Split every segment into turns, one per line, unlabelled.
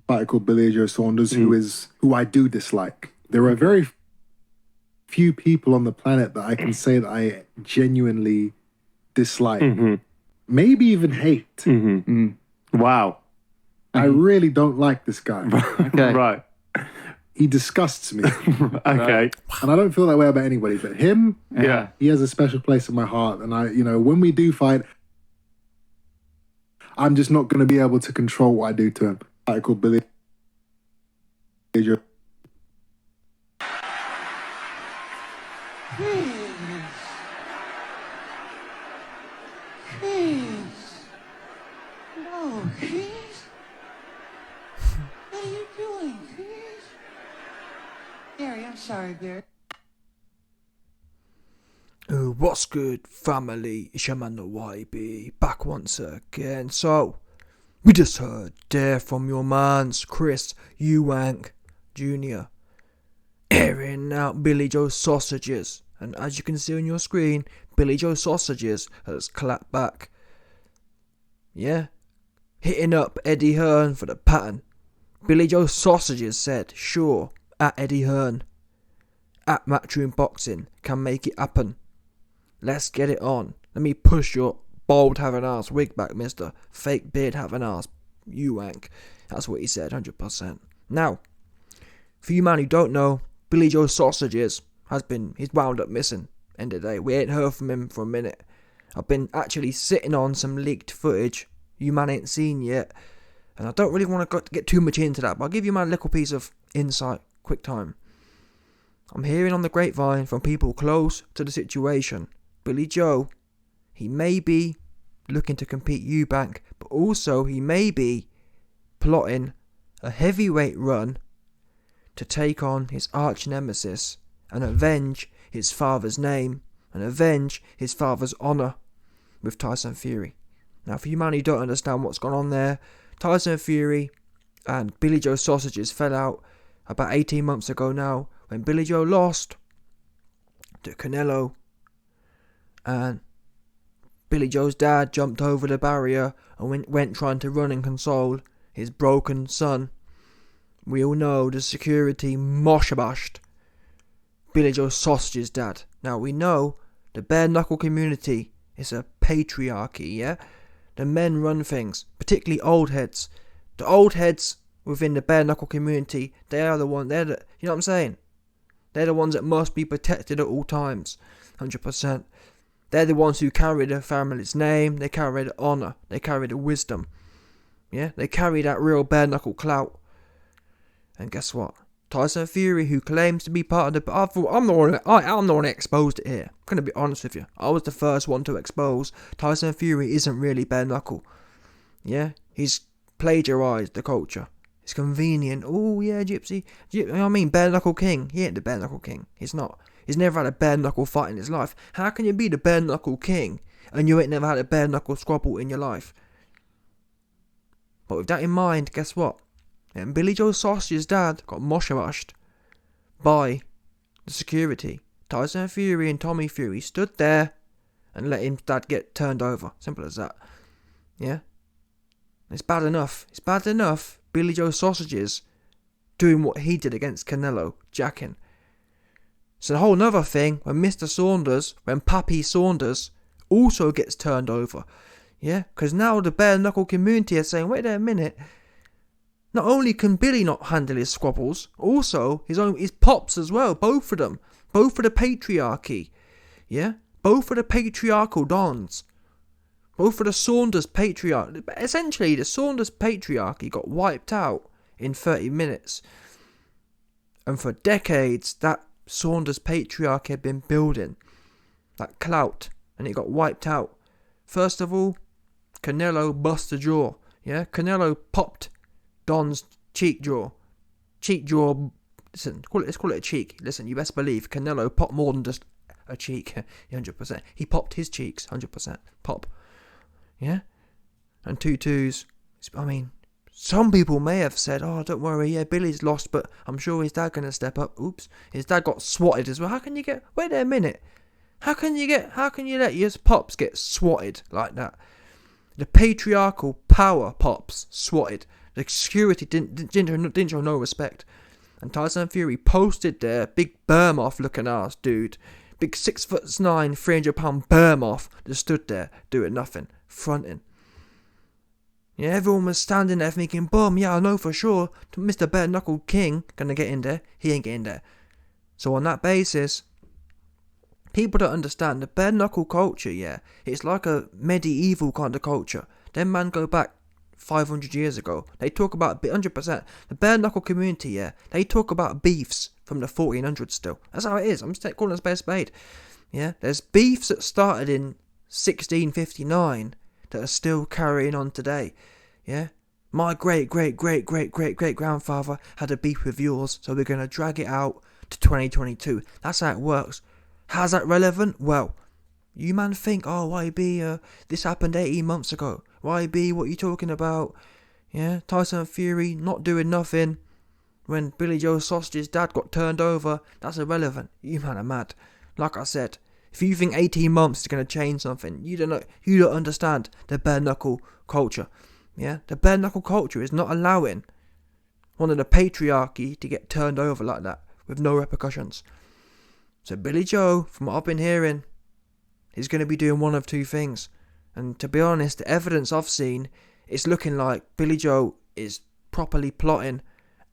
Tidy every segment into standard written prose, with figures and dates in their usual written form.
fighter called Billy Joe Saunders, who I do dislike. There are very few people on the planet that I can say that I genuinely dislike. Maybe even hate.
Wow.
I really don't like this guy.
Okay.
Right.
He disgusts me.
Okay.
And I don't feel that way about anybody, but him,
Yeah.
he has a special place in my heart. And when we do fight, I'm just not going to be able to control what I do to him. I call Billy.
No, Keith. What are you doing, Keith? Barry, I'm sorry, Barry.
What's good, family? It's your man, the YB, back once again. So, we just heard there from your mans, Chris Eubank Jr., airing out Billy Joe Sausages. And as you can see on your screen, Billy Joe Sausages has clapped back. Yeah? Hitting up Eddie Hearn for the pattern. Billy Joe Sausages said, sure, at Eddie Hearn, at Matchroom Boxing, can make it happen. Let's get it on. Let me push your bald having ass wig back, mister. Fake beard having ass. You wank. That's what he said, 100%. Now, for you man who don't know, Billy Joe Sausages he's wound up missing. End of the day. We ain't heard from him for a minute. I've been actually sitting on some leaked footage you man ain't seen yet. And I don't really want to get too much into that, but I'll give you man a little piece of insight, quick time. I'm hearing on the grapevine from people close to the situation, Billy Joe, he may be looking to compete Eubank, but also he may be plotting a heavyweight run to take on his arch nemesis and avenge his father's name and avenge his father's honour with Tyson Fury. Now, for you man who don't understand what's gone on there, Tyson Fury and Billy Joe Sausages fell out about 18 months ago now when Billy Joe lost to Canelo. And Billy Joe's dad jumped over the barrier and went trying to run and console his broken son. We all know the security moshabashed Billy Joe Sausage's dad. Now we know the bare knuckle community is a patriarchy, yeah? The men run things, particularly old heads. The old heads within the bare knuckle community, you know what I'm saying? They're the ones that must be protected at all times, 100%. They're the ones who carry the family's name, they carry the honour, they carry the wisdom. Yeah, they carry that real bare knuckle clout. And guess what? Tyson Fury, who claims to be part of the... I'm the one that exposed it here. I'm going to be honest with you. I was the first one to expose Tyson Fury isn't really bare knuckle. Yeah, he's plagiarised the culture. It's convenient. Oh yeah, Gypsy. You know what I mean? Bare knuckle king. He ain't the bare knuckle king. He's not. He's never had a bare knuckle fight in his life. How can you be the bare knuckle king and you ain't never had a bare knuckle squabble in your life? But with that in mind, guess what? And Billy Joe Sausage's dad got moshabashed by the security. Tyson Fury and Tommy Fury stood there and let his dad get turned over. Simple as that. Yeah? It's bad enough. It's bad enough Billy Joe Sausages doing what he did against Canelo, jacking. It's a whole nother thing when Mr. Saunders, when Pappy Saunders also gets turned over. Yeah? Because now the bare knuckle community are saying, wait a minute. Not only can Billy not handle his squabbles, also his pops as well, both of them. Both of the patriarchy. Yeah? Both of the patriarchal dons. Both of the Saunders patriarchy. Essentially, the Saunders patriarchy got wiped out in 30 minutes. And for decades, that Saunders patriarchy had been building. That clout. And it got wiped out. First of all, Canelo bust a jaw. Yeah? Canelo popped Don's cheek jaw. Cheek jaw. Listen, let's call it a cheek. Listen, you best believe Canelo popped more than just a cheek. 100%. He popped his cheeks. 100%. Pop. Yeah? And 2-2s. I mean, some people may have said, oh, don't worry, yeah, Billy's lost, but I'm sure his dad going to step up. Oops. His dad got swatted as well. How can you get... Wait a minute. How can you let your pops get swatted like that? The patriarchal power pops swatted. The security didn't show no respect. And Tyson Fury posted there, big Behemoth looking ass dude, big 6'9", 300-pound Behemoth, just stood there doing nothing, fronting. Yeah, everyone was standing there thinking, boom, yeah, I know for sure, Mr. Bare Knuckle King gonna get in there. He ain't getting there. So on that basis, people don't understand the bare knuckle culture, yeah. It's like a medieval kind of culture. Them man go back 500 years ago. They talk about 100%. The bare knuckle community, yeah. They talk about beefs from the 1400s still. That's how it is. I'm just calling it a spade. Yeah, there's beefs that started in 1659 that are still carrying on today. Yeah. My great grandfather had a beef with yours, so we're gonna drag it out to 2022. That's how it works. How's that relevant? Well, you man think, oh, YB, this happened 18 months ago. YB, what you talking about? Yeah, Tyson Fury not doing nothing when Billy Joe Sausage's dad got turned over. That's irrelevant. You man are mad. Like I said, if you think 18 months is going to change something, you don't understand the bare knuckle culture. Yeah, the bare knuckle culture is not allowing one of the patriarchy to get turned over like that with no repercussions. So Billy Joe, from what I've been hearing, is going to be doing one of two things. And to be honest, the evidence I've seen, it's looking like Billy Joe is properly plotting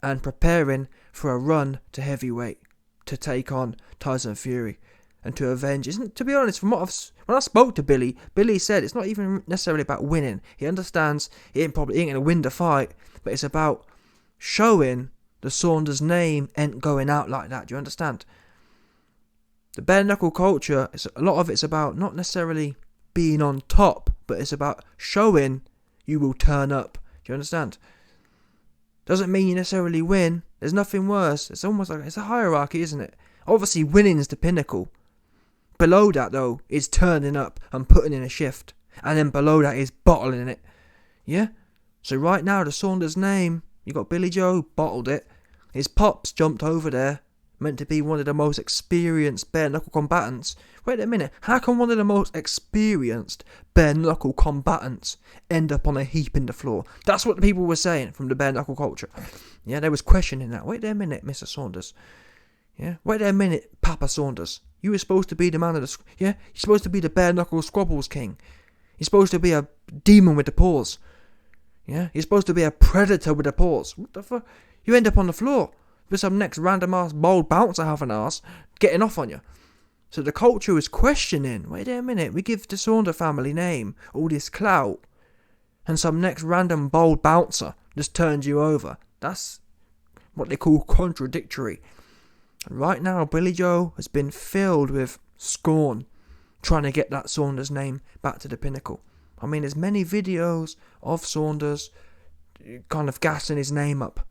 and preparing for a run to heavyweight to take on Tyson Fury and to avenge. To be honest, when I spoke to Billy, Billy said it's not even necessarily about winning. He understands he ain't going to win the fight, but it's about showing the Saunders name ain't going out like that. Do you understand? The bare knuckle culture, a lot of it's about not necessarily being on top, but it's about showing you will turn up. Do you understand? Doesn't mean you necessarily win. There's nothing worse. It's almost like it's a hierarchy, isn't it? Obviously, winning is the pinnacle. Below that, though, is turning up and putting in a shift. And then below that is bottling it. Yeah? So right now, the Saunders name, you got Billy Joe, bottled it. His pops jumped over there, meant to be one of the most experienced bare knuckle combatants. Wait a minute, how can one of the most experienced bare knuckle combatants end up on a heap in the floor? That's what the people were saying from the bare knuckle culture. Yeah, they was questioning that. Wait there a minute, Mr. Saunders. Yeah, wait there a minute, Papa Saunders. You were supposed to be the man of the... Yeah, you're supposed to be the bare knuckle squabbles king. You're supposed to be a demon with the paws. Yeah, you're supposed to be a predator with the paws. What the fuck? You end up on the floor with some next random ass bold bouncer half an ass getting off on you. So the culture is questioning, wait a minute, we give the Saunders family name all this clout and some next random bold bouncer just turns you over. That's what they call contradictory. And right now Billy Joe has been filled with scorn trying to get that Saunders name back to the pinnacle. I mean, there's many videos of Saunders kind of gassing his name up.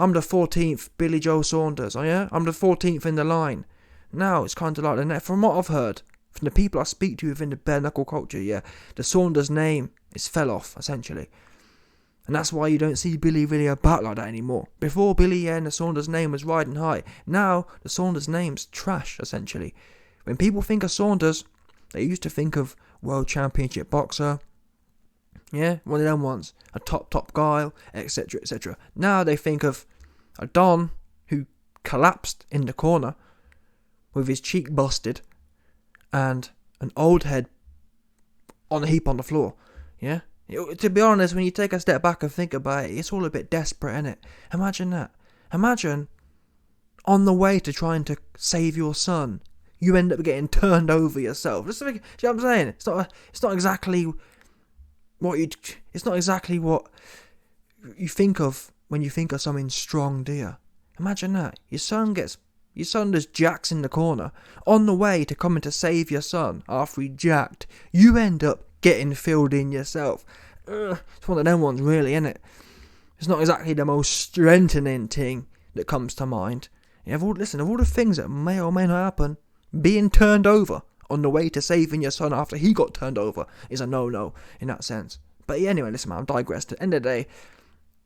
I'm the 14th Billy Joe Saunders, oh yeah? I'm the 14th in the line. Now it's kind of like that. From what I've heard, from the people I speak to within the bare knuckle culture, yeah, the Saunders name is fell off, essentially. And that's why you don't see Billy really about like that anymore. Before Billy and the Saunders name was riding high. Now the Saunders name's trash, essentially. When people think of Saunders, they used to think of world championship boxer. Yeah, one of them ones. A top guy, etc, etc. Now they think of a Don who collapsed in the corner with his cheek busted and an old head on a heap on the floor. Yeah? To be honest, when you take a step back and think about it, it's all a bit desperate, innit? Imagine that. Imagine on the way to trying to save your son, you end up getting turned over yourself. Do you know what I'm saying? It's not exactly what you think of when you think of something strong, do you? Imagine that. Your son just jacks in the corner. On the way to coming to save your son after he jacked, you end up getting filled in yourself. It's one of them ones, really, isn't it? It's not exactly the most strengthening thing that comes to mind. Of all the things that may or may not happen, being turned over on the way to saving your son after he got turned over is a no-no in that sense. But anyway, listen, man, I've digressed. At the end of the day,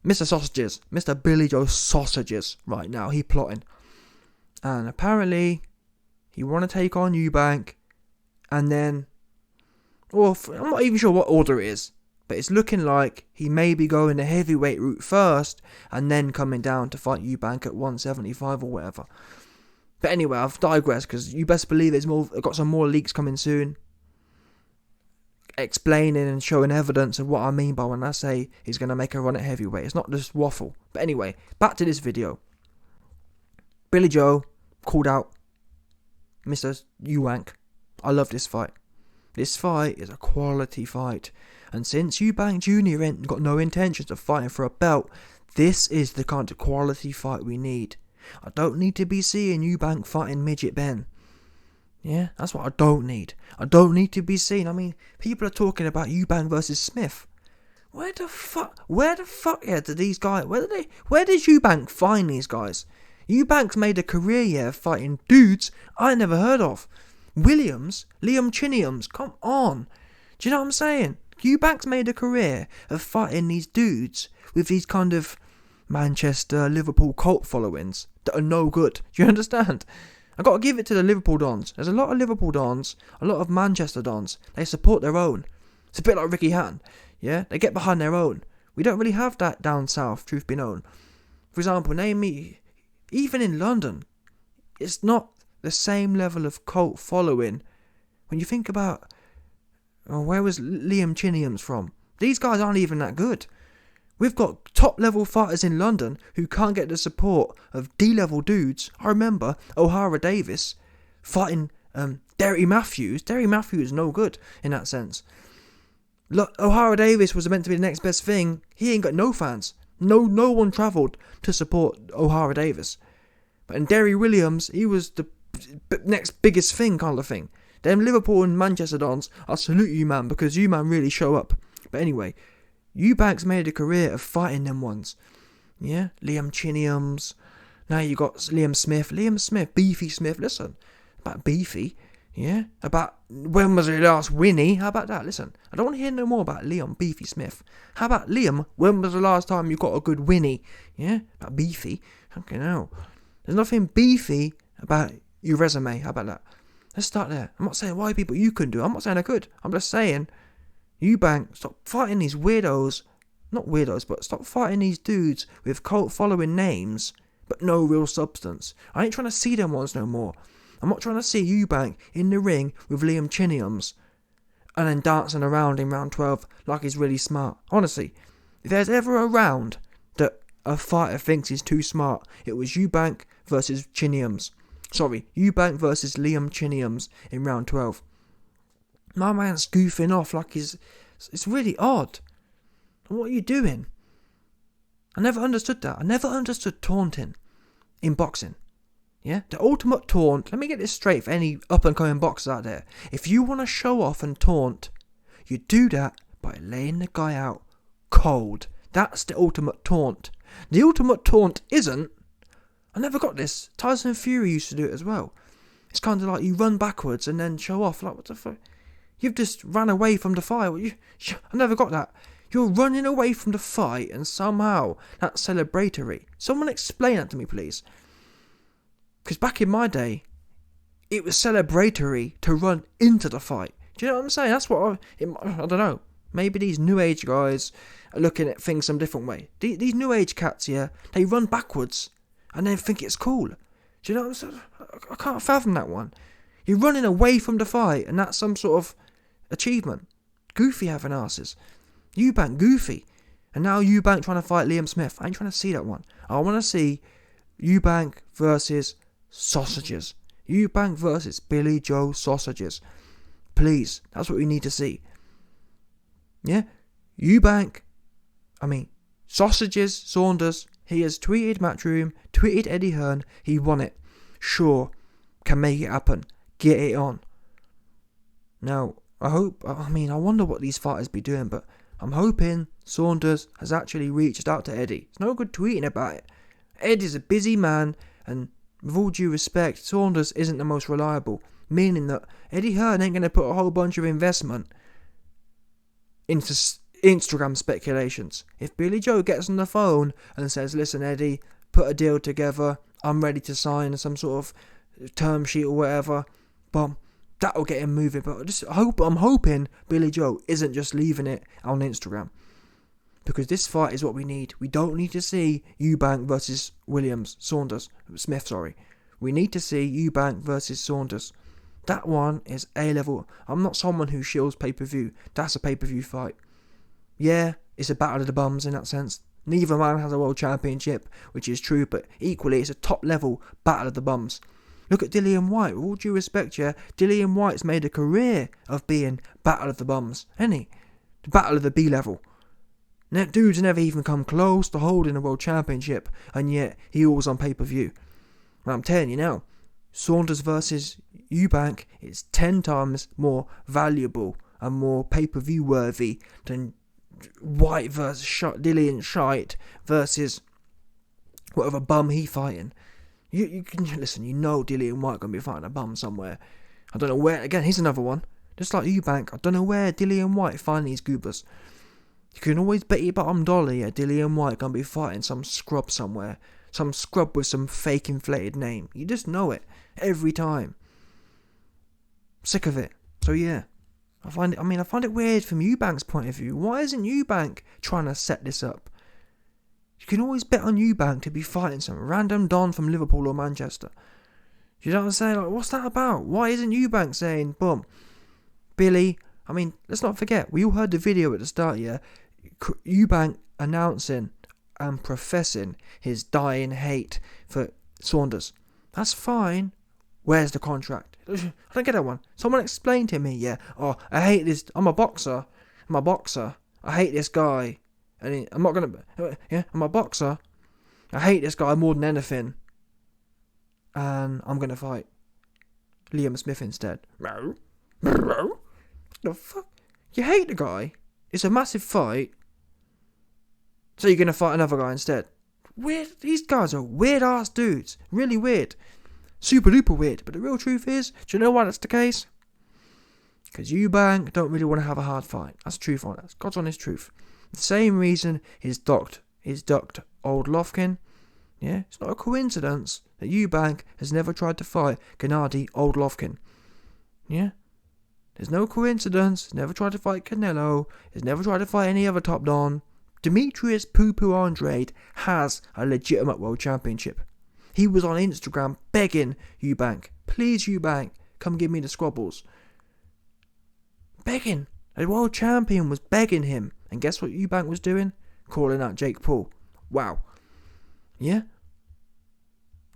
Mr. Sausages, Mr. Billy Joe Sausages, right now, he plotting. And apparently, he want to take on Eubank, and then, well, I'm not even sure what order it is. But it's looking like he may be going the heavyweight route first and then coming down to fight Eubank at 175 or whatever. But anyway, I've digressed because you best believe I've got some more leaks coming soon, explaining and showing evidence of what I mean by when I say he's going to make a run at heavyweight. It's not just waffle. But anyway, back to this video. Billy Joe called out Mr. Eubank. I love this fight. This fight is a quality fight. And since Eubank Jr. ain't got no intentions of fighting for a belt, this is the kind of quality fight we need. I don't need to be seeing Eubank fighting Midget Ben. Yeah, that's what I don't need. I don't need to be seeing. I mean, people are talking about Eubank versus Smith. Where the fuck did these guys, where did Eubank find these guys? Eubank's made a career fighting dudes I never heard of. Liam Chiniums, come on. Do you know what I'm saying? Eubank's made a career of fighting these dudes with these kind of Manchester, Liverpool cult followings that are no good. Do you understand? I got to give it to the Liverpool Dons. There's a lot of Liverpool Dons, a lot of Manchester Dons. They support their own. It's a bit like Ricky Hatton. Yeah, they get behind their own. We don't really have that down south, truth be known. For example, name me, even in London, it's not the same level of cult following. When you think about, where was Liam Chiniums from? These guys aren't even that good. We've got top level fighters in London who can't get the support of D-level dudes. I remember O'Hara Davis fighting Derry Matthews. Derry Matthews is no good in that sense. Look, O'Hara Davis was meant to be the next best thing. He ain't got no fans. No one travelled to support O'Hara Davis. But in Derry Williams, he was the next biggest thing kind of thing. Them Liverpool and Manchester Dons, I salute you, man, because you, man, really show up. But anyway, Eubank's made a career of fighting them ones. Yeah, Liam Chiniums. Now you got Liam Smith, Beefy Smith. Listen, about Beefy, yeah? About when was your last Winnie? How about that? Listen, I don't want to hear no more about Liam Beefy Smith. How about Liam? When was the last time you got a good Winnie? Yeah, about Beefy. Okay, no. There's nothing beefy about your resume. How about that? Let's start there. I'm not saying why people you couldn't do. I'm not saying I could. I'm just saying, Eubank, stop fighting these weirdos. Not weirdos, but stop fighting these dudes with cult following names, but no real substance. I ain't trying to see them ones no more. I'm not trying to see Eubank in the ring with Liam Chiniums and then dancing around in round 12 like he's really smart. Honestly, if there's ever a round that a fighter thinks he's too smart, it was Eubank versus Chiniums. Sorry, Eubank versus Liam Chiniums in round 12. My man's goofing off like it's really odd. What are you doing? I never understood that. I never understood taunting in boxing. Yeah? The ultimate taunt, let me get this straight for any up and coming boxers out there. If you want to show off and taunt, you do that by laying the guy out cold. That's the ultimate taunt. The ultimate taunt isn't, I never got this. Tyson Fury used to do it as well. It's kind of like you run backwards and then show off. Like, what the fuck? You've just ran away from the fight. I never got that. You're running away from the fight and somehow that's celebratory. Someone explain that to me, please. Because back in my day, it was celebratory to run into the fight. Do you know what I'm saying? That's what I don't know. Maybe these new age guys are looking at things some different way. These new age cats, yeah, they run backwards and then think it's cool. Do you know what I'm saying? I can't fathom that one. You're running away from the fight and that's some sort of achievement. Goofy having asses. Eubank goofy. And now Eubank trying to fight Liam Smith. I ain't trying to see that one. I want to see Eubank versus sausages. Eubank versus Billy Joe sausages. Please. That's what we need to see. Yeah? Sausages, Saunders. He has tweeted Matchroom, tweeted Eddie Hearn. He won it. Sure. Can make it happen. Get it on. Now, I wonder what these fighters be doing, but I'm hoping Saunders has actually reached out to Eddie. It's no good tweeting about it. Eddie's a busy man, and with all due respect, Saunders isn't the most reliable, meaning that Eddie Hearn ain't going to put a whole bunch of investment into Instagram speculations. If Billy Joe gets on the phone and says, listen Eddie, put a deal together, I'm ready to sign some sort of term sheet or whatever, boom, That'll get him moving. But I'm hoping Billy Joe isn't just leaving it on Instagram. Because this fight is what we need. We don't need to see Eubank versus Smith, sorry. We need to see Eubank versus Saunders. That one is A-level. I'm not someone who shills pay-per-view. That's a pay-per-view fight. Yeah, it's a battle of the bums in that sense. Neither man has a world championship, which is true, but equally it's a top-level battle of the bums. Look at Dillian White. With all due respect, yeah, Dillian White's made a career of being battle of the bums, hasn't he? The battle of the B-level. That dude's never even come close to holding a world championship, and yet he was on pay-per-view. And I'm telling you now, Saunders versus Eubank is 10 times more valuable and more pay-per-view worthy than White versus Dillian Shite versus whatever bum he fighting. You can listen, you know Dillian White gonna be fighting a bum somewhere. I don't know where. Again, here's another one. Just like Eubank, I don't know where Dillian White find these goobers. You can always bet your bottom dollar, yeah, Dillian White gonna be fighting some scrub somewhere. Some scrub with some fake inflated name. You just know it. Every time. Sick of it. So yeah. I find it weird from Eubank's point of view. Why isn't Eubank trying to set this up? You can always bet on Eubank to be fighting some random don from Liverpool or Manchester. You know what I'm saying? Like, what's that about? Why isn't Eubank saying, boom, Billy, let's not forget, we all heard the video at the start, yeah? Eubank announcing and professing his dying hate for Saunders. That's fine. Where's the contract? I don't get that one. Someone explain to me, yeah. Oh, I hate this. I'm a boxer. I hate this guy. And I'm not going to... Yeah, I'm a boxer. I hate this guy more than anything. And I'm going to fight Liam Smith instead. No. The fuck? You hate the guy? It's a massive fight. So you're going to fight another guy instead. Weird. These guys are weird ass dudes. Really weird. Super duper weird. But the real truth is, do you know why that's the case? Because Eubank don't really want to have a hard fight. That's the truth on it. That's God's honest truth. The same reason he's ducked old Lofkin. Yeah, it's not a coincidence that Eubank has never tried to fight Gennady old Lofkin. Yeah. There's no coincidence. He's never tried to fight Canelo. He's never tried to fight any other top don. Demetrius Poo-Poo Andrade has a legitimate world championship. He was on Instagram begging Eubank, please Eubank, come give me the squabbles. Begging. A world champion was begging him. And guess what Eubank was doing? Calling out Jake Paul. Wow. Yeah?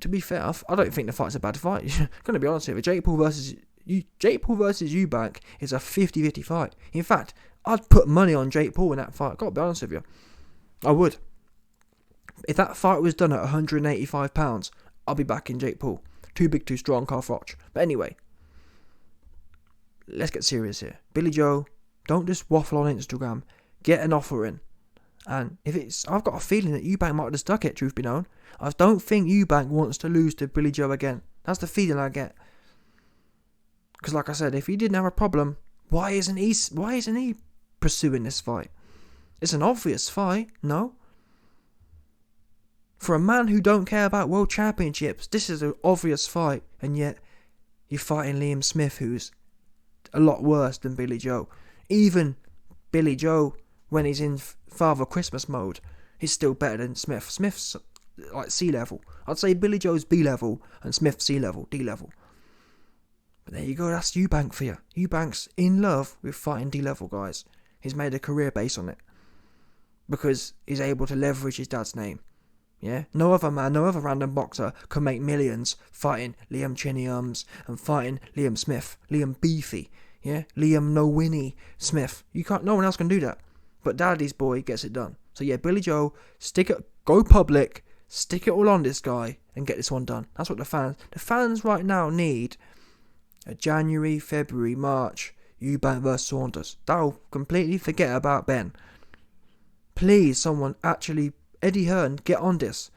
To be fair, I don't think the fight's a bad fight. I'm going to be honest with you. Jake Paul versus Eubank is a 50-50 fight. In fact, I'd put money on Jake Paul in that fight. I've got to be honest with you. I would. If that fight was done at £185, I'll be backing Jake Paul. Too big, too strong, Carl Froch. But anyway, let's get serious here. Billy Joe, don't just waffle on Instagram. Get an offer in. And I've got a feeling that Eubank might have just stuck it, truth be known. I don't think Eubank wants to lose to Billy Joe again. That's the feeling I get. Because like I said, if he didn't have a problem, why isn't he pursuing this fight? It's an obvious fight, no? For a man who don't care about world championships, this is an obvious fight, and yet you're fighting Liam Smith, who's a lot worse than Billy Joe. Even Billy Joe, when he's in Father Christmas mode, he's still better than Smith. Smith's like C-level. I'd say Billy Joe's B-level and Smith's C-level, D-level. But there you go, that's Eubank for you. Eubank's in love with fighting D-level guys. He's made a career based on it. Because he's able to leverage his dad's name. Yeah? No other man, no other random boxer can make millions fighting Liam Chinniums and fighting Liam Smith. Liam Beefy. Yeah? Liam No Winnie Smith. No one else can do that. But Daddy's boy gets it done. So yeah, Billy Joe, go public, stick it all on this guy and get this one done. That's what the fans right now need. A January, February, March, Eubank vs Saunders. That'll completely forget about Ben. Please, someone actually, Eddie Hearn, get on this.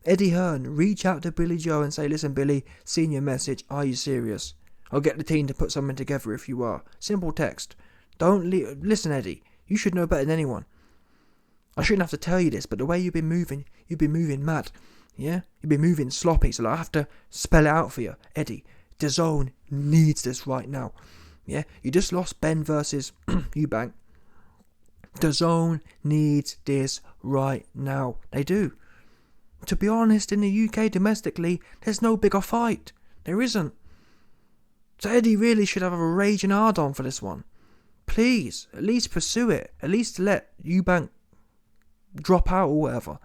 Eddie Hearn, reach out to Billy Joe and say, listen Billy, seen your message, are you serious? I'll get the team to put something together if you are. Simple text. Listen Eddie, you should know better than anyone. I shouldn't have to tell you this, but the way you've been moving mad. Yeah? You've been moving sloppy, so I have to spell it out for you. Eddie, DAZN needs this right now. Yeah, you just lost Ben versus Eubank. DAZN needs this right now. They do. To be honest, in the UK domestically, there's no bigger fight. There isn't. So Eddie really should have a raging hard-on for this one. Please, at least pursue it. At least let Eubank drop out or whatever.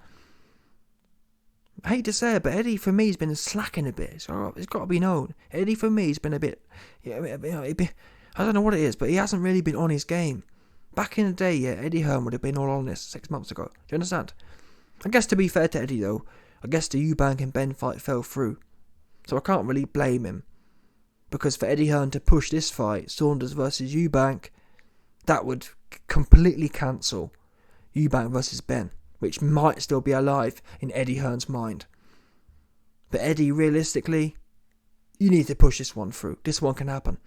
I hate to say it, but Eddie for me has been slacking a bit. So it's got to be known. Eddie for me has been a bit, I don't know what it is, but he hasn't really been on his game. Back in the day, yeah, Eddie Hearn would have been all on this 6 months ago. Do you understand? I guess to be fair to Eddie though, I guess the Eubank and Ben fight fell through. So I can't really blame him. Because for Eddie Hearn to push this fight, Saunders versus Eubank, that would completely cancel Eubank versus Ben, which might still be alive in Eddie Hearn's mind. But Eddie, realistically, you need to push this one through. This one can happen.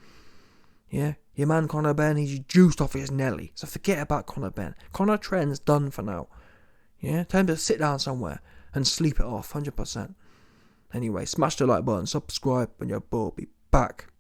Yeah? Your man Conor Benn, he's juiced off his Nelly. So forget about Conor Benn. Conor Trent's done for now. Yeah? Time to sit down somewhere and sleep it off, 100%. Anyway, smash the like button, subscribe, and your boy will be back.